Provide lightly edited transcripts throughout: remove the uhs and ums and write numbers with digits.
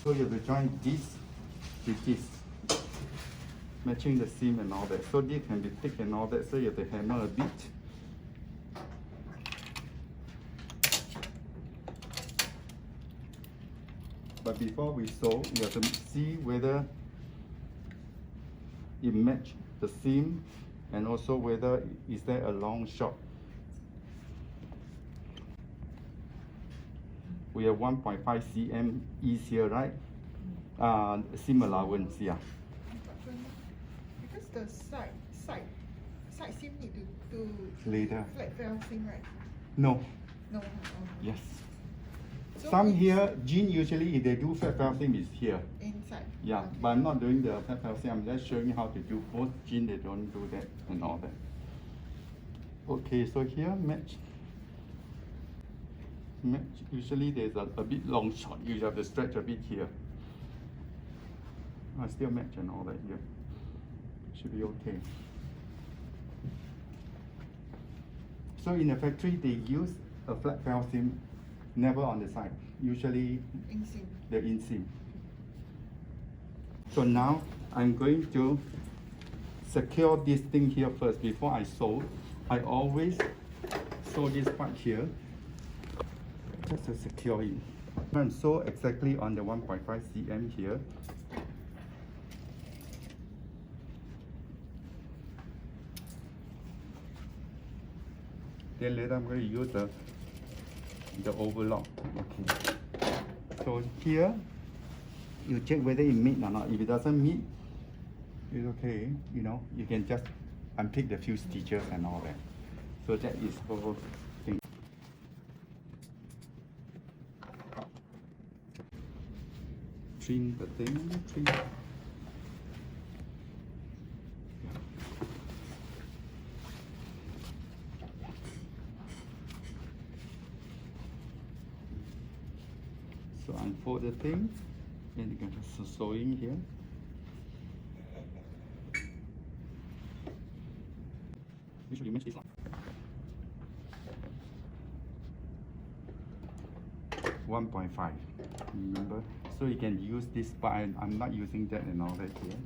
So you have to join this with this, matching the seam and all that. So this can be thick and all that, so you have to hammer a bit. But before we sew, you have to see whether it match the seam and also whether is there a long shot. We have 1.5 cm ease here, right? Seam allowance, yeah. Because the side seam need to Later. flat fell seam, right? No. No. Yes. So Some it's here, jean usually if they do flat fell seam is here. inside. Yeah, Okay. but I'm not doing the flat fell seam. I'm just showing you how to do. Most jean they don't do that and all that. Okay, so here match. Usually there's a bit long shot. You have to stretch a bit here. I still match and all that here. Should be okay. So in the factory they use a flat fell seam, never on the side. Usually Inseam. the inseam. So now I'm going to secure this thing here first before I sew. I always sew this part here just to secure it. And sew exactly on the 1.5 cm here. Then later I'm going to use the overlock. Okay. So here you check whether it meet or not. If it doesn't meet, it's okay. You know, you can just unpick the few stitches and all that. So that is the whole thing. Trim the thing. Trim. So unfold the thing, then you can just sew in here. Make sure you match this one. 1.5, remember? So you can use this, but I'm not using that and all that here.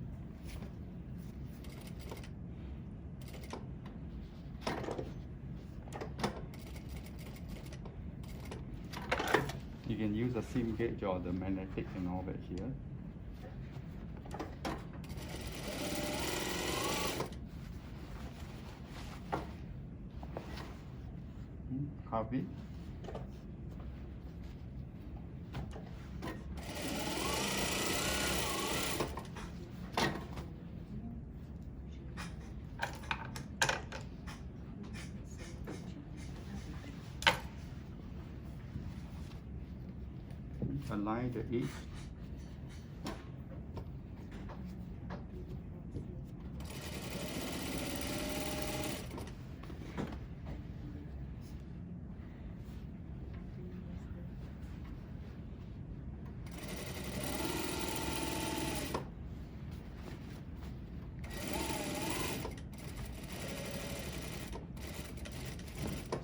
You can use the seam gauge or the magnetic and all that here. Half it. Align the edge.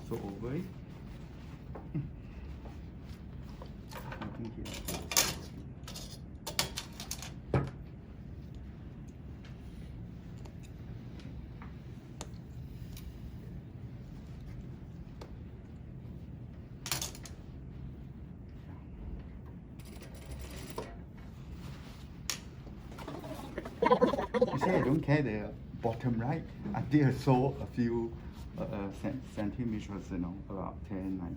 So over it. Nothing here. You say I don't care the bottom, right? Until I sew a few centimeters, you know, about 10, 9.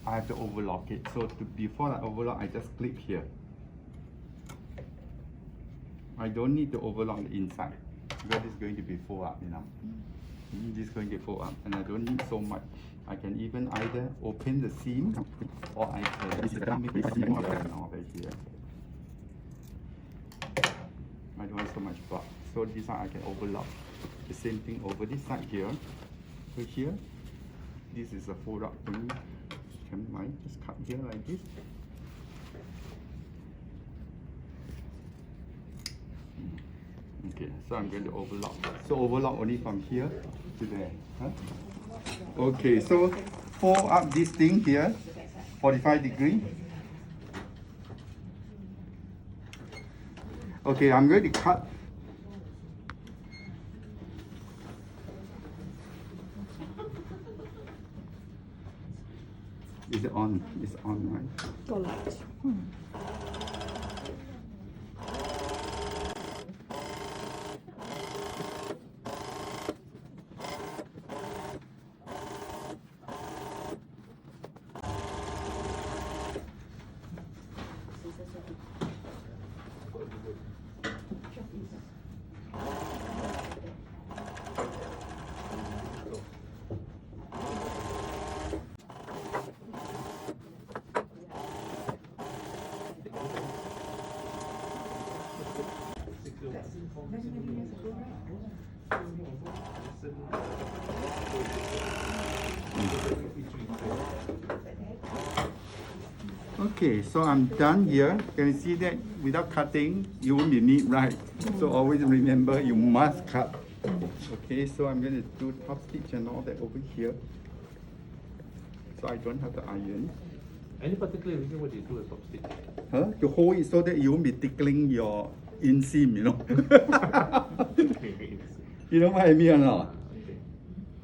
I have to overlock it. So before I overlock, I just clip here. I don't need to overlock the inside because it's going to be full up, you know. This is going to full up, and I don't need so much. I can even either open the seam or I can make the seam over here. I don't want so much block. So this one I can overlock. The same thing over this side here. So here, this is a fold up thing. Can I just cut here like this? Okay, so I'm going to overlock. So overlock only from here to there. Huh? Okay, so fold up this thing here, 45 degree. Okay, I'm going to cut. Is it on? It's on, right? Go light. Okay, so I'm done here. Can you see that without cutting, you won't be neat, right? So always remember, you must cut. Okay, so I'm going to do top stitch and all that over here. So I don't have to iron. Any particular reason why you do a top stitch? Huh? To hold it so that you won't be tickling your inseam, you know. You know what I mean or not? Okay.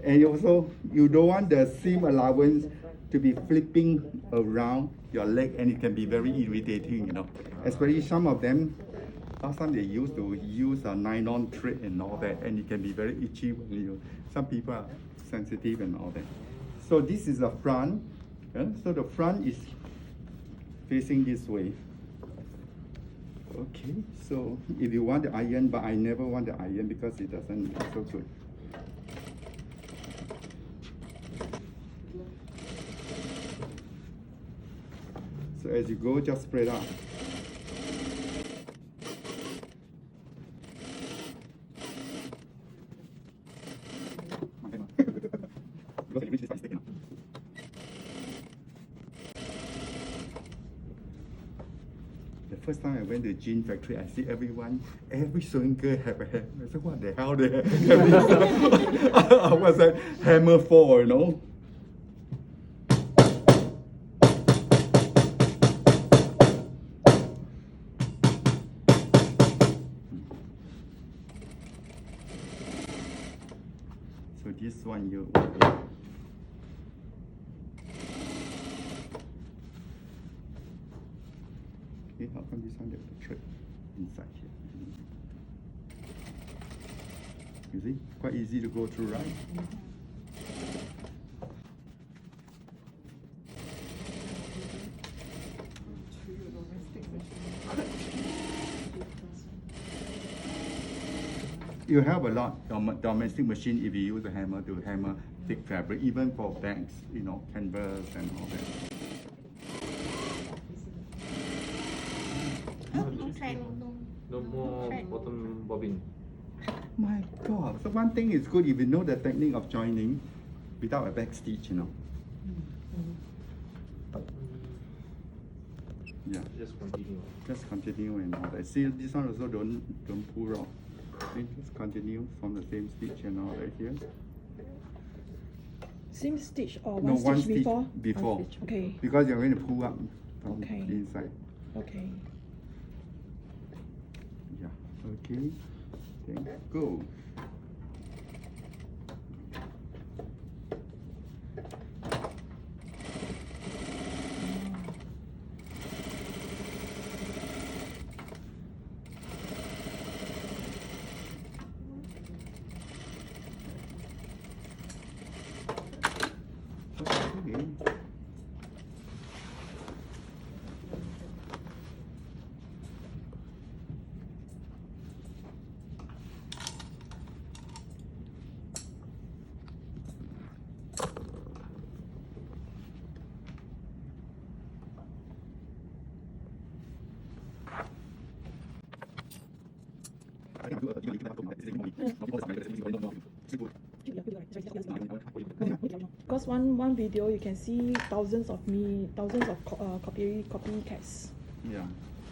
And also, you don't want the seam allowance to be flipping around your leg, and it can be very irritating, you know. Especially some of them, last time they used to use a nylon thread and all that, and it can be very itchy when you, some people are sensitive and all that. So this is the front. So the front is facing this way. Okay, so if you want the iron, but I never want the iron because it doesn't look so good. So as you go, just spread out. The first time I went to jean factory, I see every sewing girl have a hammer. I said, what the hell they have? I was like, hammer for, you know. So this one you okay, how come this one there's a thread inside here? You see, quite easy to go through, right? You have a lot of domestic machine if you use a hammer to hammer thick fabric, even for bags, you know, canvas and all that. No thread, No more bottom bobbin. My God! So one thing is good if you know the technique of joining without a back stitch, you know. Yeah, Just continue. just continue and all that. See, this one also don't pull off. Okay, just continue from the same stitch and all that here. Same stitch or No, one stitch before? before. One stitch. Okay. Because you're going to pull up from Okay. the inside. Okay. Yeah. Okay. Then go. Okay. Because one video you can see thousands of copycats. Yeah.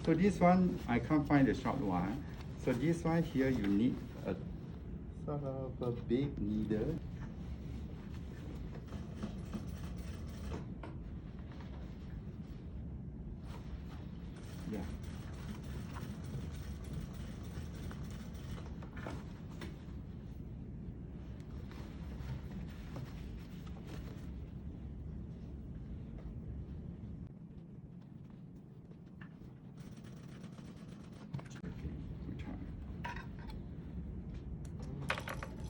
So this one, I can't find the short one. So this one here, you need a sort of a big needle. Yeah. Good try.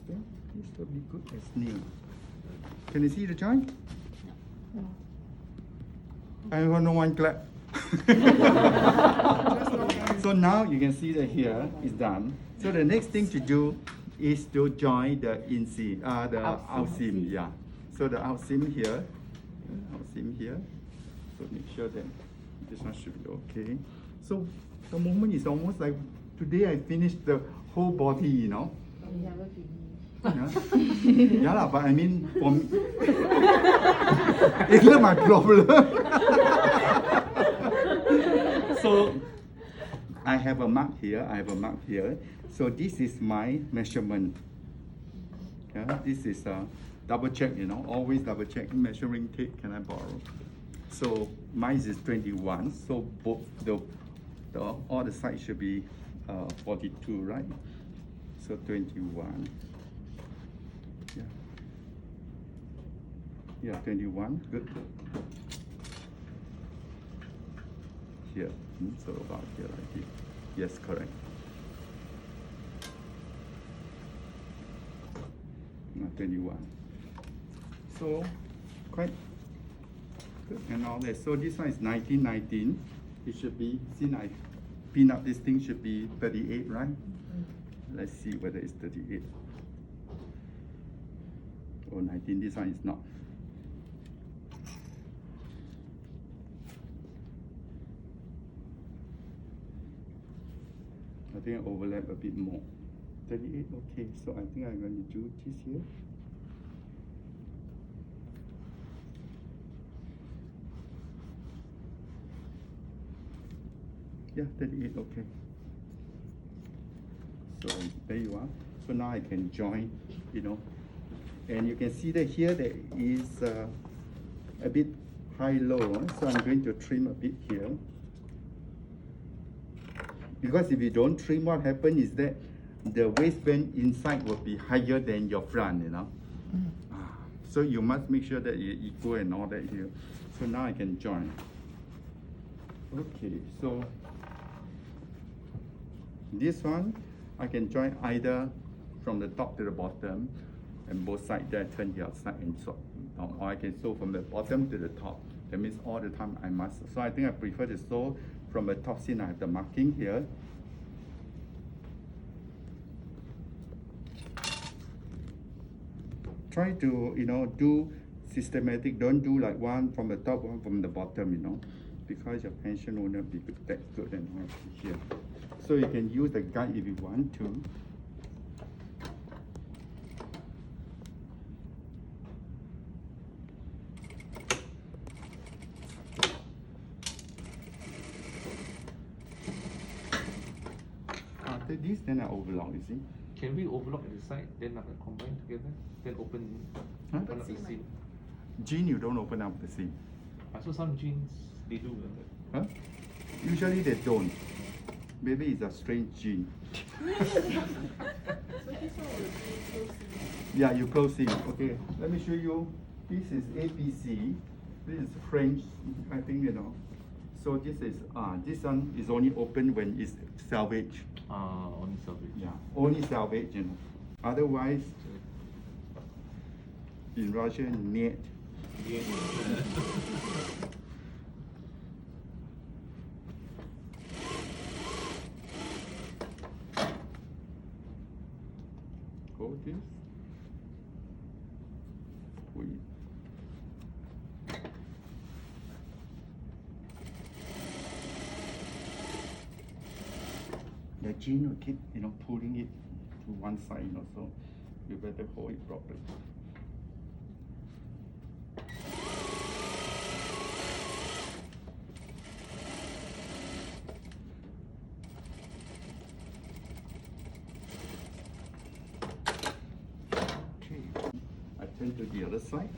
Okay, this will be good as new. Can you see the joint? No. I have no one clap. So now you can see that here is done. So the next thing to do is to join the inseam, the outseam. Yeah. So the outseam here, So make sure that this one should be okay. So the moment is almost like today I finished the whole body, you know. Yeah, yeah lah, but I mean, for me, it's not my problem. So I have a mark here. So this is my measurement. Yeah, this is double check, you know, always double check. Measuring tape, can I borrow? So mine is 21. So both all the sides should be 42, right? So 21. Yeah, 21. Good. Here. So about here, like here. Yes, correct. 21. So quite good and all that. So this one is 1919. It should be, since I pin up this thing, should be 38, right? Let's see whether it's 38 or 19. This one is not. I think I overlap a bit more. 38, okay. So I think I'm going to do this here. Yeah, 38, okay. So there you are. So now I can join, you know. And you can see that here there is a bit high-low. So I'm going to trim a bit here. Because if you don't trim, what happens is that the waistband inside will be higher than your front, you know. So you must make sure that you're equal and all that here. So now I can join. Okay, so this one I can join either from the top to the bottom and both sides. Then I turn the outside and sew, or I can sew from the bottom to the top. That means all the time I must. So I think I prefer to sew from the top, since I have the marking here. Try to, you know, do systematic. Don't do like one from the top, one from the bottom, you know, because your pension will not be that good and all here. So you can use the guide if you want to. After this, then I overlock, you see. Can we overlock at the side, then combine together, then open up the seam? Jean, you don't open up the seam. I saw some jeans, they do. Huh? Usually they don't. Maybe it's a strange gene. Yeah, you close it. Okay, let me show you. This is APC. This is French, I think, you know. So this one is only open when it's salvage. Only salvage. Yeah, only salvage, you know. Otherwise, in Russian, net. Yeah. Hold this. Wait. The gene will keep, you know, pulling it to one side, you know, so you better hold it properly. Okay, I turn to the other side.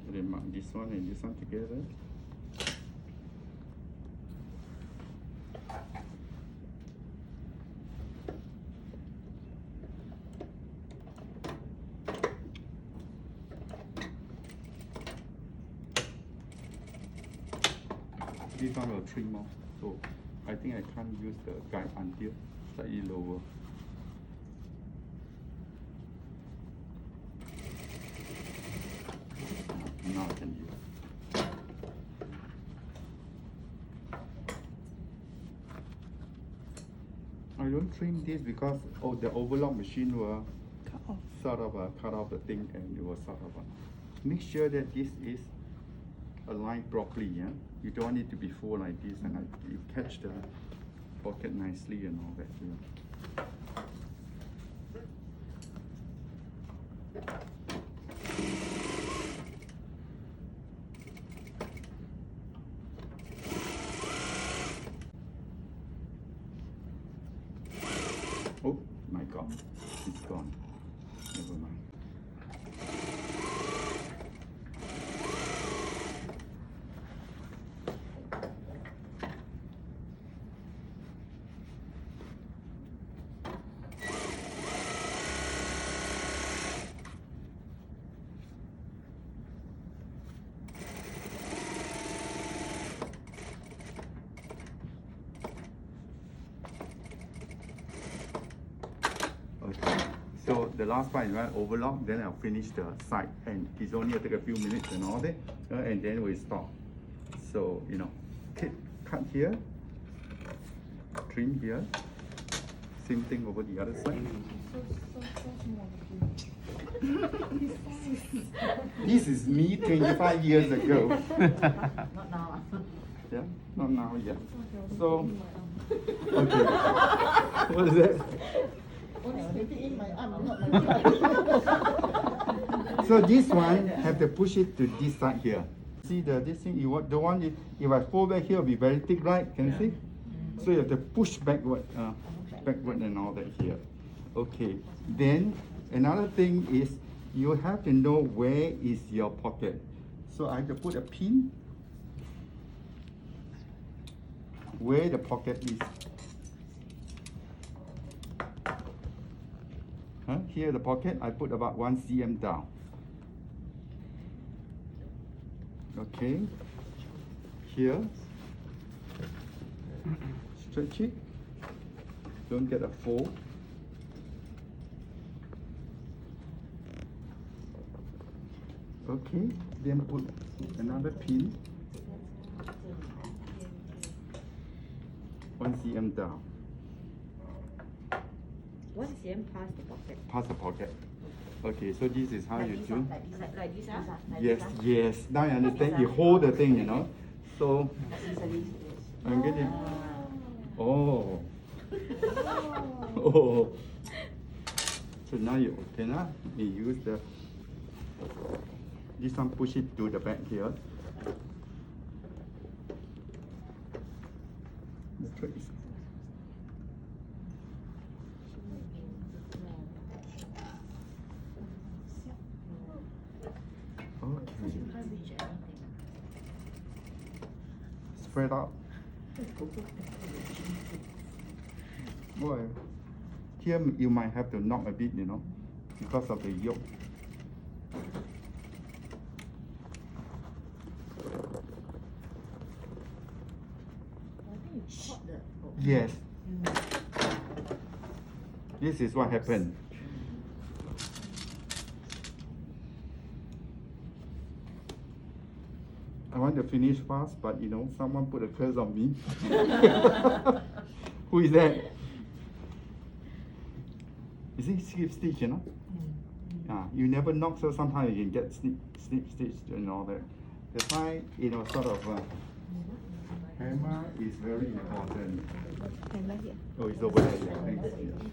And then mark this one and this one together. This one will trim off, so I think I can't use the guide until slightly lower. Now I can use. I don't trim this because the overlock machine will Cut off. sort of cut off the thing and it will sort of make sure that this is aligned properly. Yeah, you don't want it to be full like this, and you catch the pocket nicely and all that. Yeah. Oh my God, it's gone. Never mind. Okay. So the last part is right, overlock, then I'll finish the side, and it's only take a few minutes and all that, and then we stop. So, you know, cut here, trim here, same thing over the other side. This is me 25 years ago. Not now. Yeah, not now yet. So, okay. What is that? Only maybe in my arm, not my thigh. So this one have to push it to this side here. See this thing, the one if I fold back here will be very thick, right? Can you see? So you have to push backward and all that here. Okay. Then another thing is you have to know where is your pocket. So I have to put a pin where the pocket is. Here the pocket, I put about 1 cm down. Okay. Here. Stretch it. Don't get a fold. Okay. Then put another pin. 1 cm down. 1 cm past the pocket. Past the pocket. Okay, so this is how Like you this, do. like this, like Yes, this, yes. Now you understand. You hold the thing, you know. So Easily, I'm getting. Oh. Oh. So now you cannot use this one, push it to the back here. The trick is okay. Spread out. Boy, here you might have to knock a bit, you know, because of the yoke. Yes. This is what happened. I want to finish fast, but you know, someone put a curse on me. Who is that? You see, skip stitch, you know? You never knock, so sometimes you can get snip stitch and all that. That's why, you know, sort of hammer is very important. Hammer here. Oh, it's over there. Yeah, thanks. Yeah.